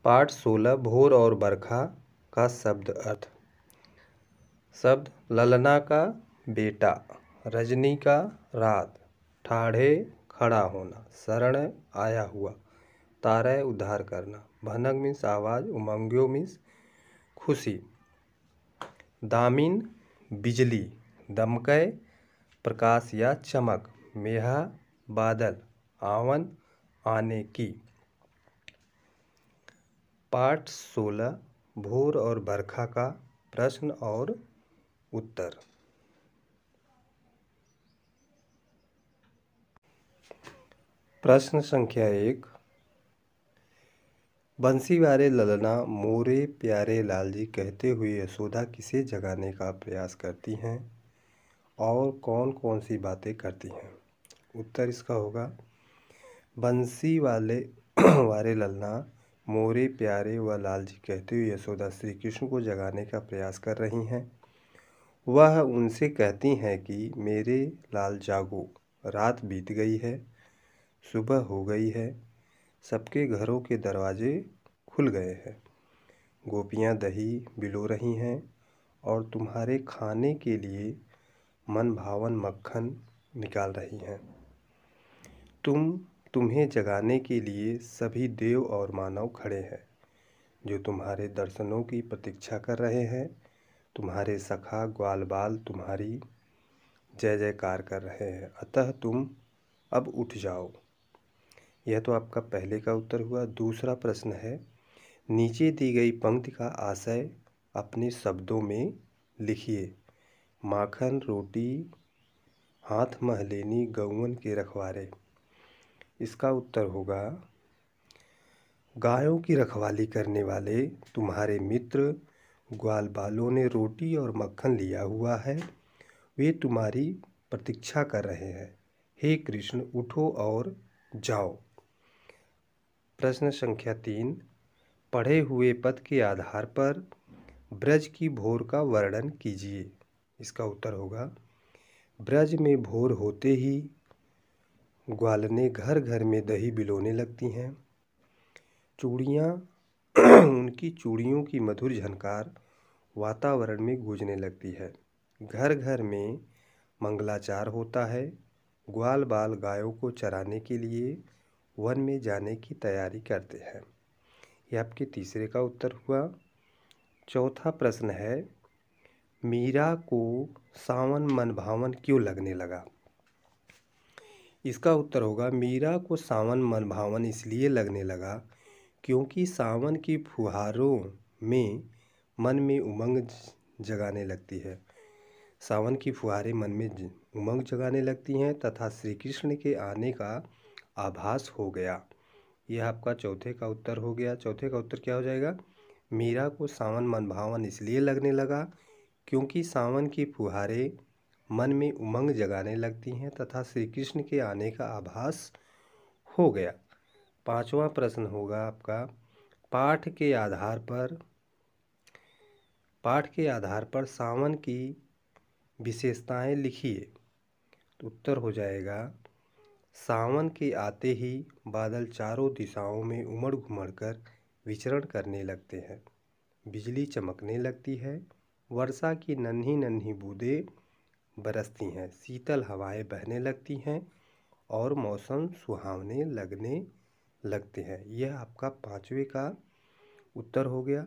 पाठ 16 भोर और बरखा का शब्द अर्थ। शब्द ललना का बेटा, रजनी का रात, ठाढ़े खड़ा होना, शरण आया हुआ, तारे उद्धार करना, भनक मीन्स आवाज़, उमंग्यो मीन्स खुशी, दामिन बिजली, दमकय प्रकाश या चमक, मेहा बादल, आवन आने की। पाठ 16 भोर और बरखा का प्रश्न और उत्तर। प्रश्न संख्या 1। बंसी वाले ललना मोरे प्यारे लाल जी कहते हुए यशोदा किसे जगाने का प्रयास करती हैं और कौन कौन सी बातें करती हैं। उत्तर इसका होगा बंसी वाले ललना मोरे प्यारे व लाल जी कहते हुए यशोदा श्री कृष्ण को जगाने का प्रयास कर रही हैं। वह उनसे कहती हैं कि मेरे लाल जागो, रात बीत गई है, सुबह हो गई है, सबके घरों के दरवाजे खुल गए हैं, गोपियाँ दही बिलो रही हैं और तुम्हारे खाने के लिए मन भावन मक्खन निकाल रही हैं। तुम्हें जगाने के लिए सभी देव और मानव खड़े हैं जो तुम्हारे दर्शनों की प्रतीक्षा कर रहे हैं। तुम्हारे सखा ग्वाल बाल तुम्हारी जय जयकार कर रहे हैं, अतः तुम अब उठ जाओ। यह तो आपका पहले का उत्तर हुआ। दूसरा प्रश्न है, नीचे दी गई पंक्ति का आशय अपने शब्दों में लिखिए। माखन रोटी हाथ महलेनी गौवन के रखवारे। इसका उत्तर होगा गायों की रखवाली करने वाले तुम्हारे मित्र ग्वाल बालों ने रोटी और मक्खन लिया हुआ है, वे तुम्हारी प्रतीक्षा कर रहे हैं। हे कृष्ण, उठो और जाओ। प्रश्न संख्या 3। पढ़े हुए पद के आधार पर ब्रज की भोर का वर्णन कीजिए। इसका उत्तर होगा ब्रज में भोर होते ही ग्वालनें घर घर में दही बिलोने लगती हैं। चूड़ियाँ उनकी चूड़ियों की मधुर झनकार वातावरण में गूंजने लगती है। घर घर में मंगलाचार होता है। ग्वाल बाल गायों को चराने के लिए वन में जाने की तैयारी करते हैं। यह आपके तीसरे का उत्तर हुआ। चौथा प्रश्न है, मीरा को सावन मन भावन क्यों लगने लगा। इसका उत्तर होगा मीरा को सावन मन भावन इसलिए लगने लगा क्योंकि सावन की फुहारों में मन में उमंग जगाने लगती है। सावन की फुहारें मन में उमंग जगाने लगती हैं तथा श्री कृष्ण के आने का आभास हो गया। यह आपका चौथे का उत्तर हो गया। चौथे का उत्तर क्या हो जाएगा, मीरा को सावन मन भावन इसलिए लगने लगा क्योंकि सावन की फुहारें मन में उमंग जगाने लगती हैं तथा श्री कृष्ण के आने का आभास हो गया। पांचवा प्रश्न होगा आपका, पाठ के आधार पर सावन की विशेषताएं लिखिए। तो उत्तर हो जाएगा सावन के आते ही बादल चारों दिशाओं में उमड़ घुमड़ कर विचरण करने लगते हैं, बिजली चमकने लगती है, वर्षा की नन्ही नन्ही बूंदें बरसती हैं, शीतल हवाएं बहने लगती हैं और मौसम सुहावने लगने लगते हैं। यह आपका पांचवे का उत्तर हो गया।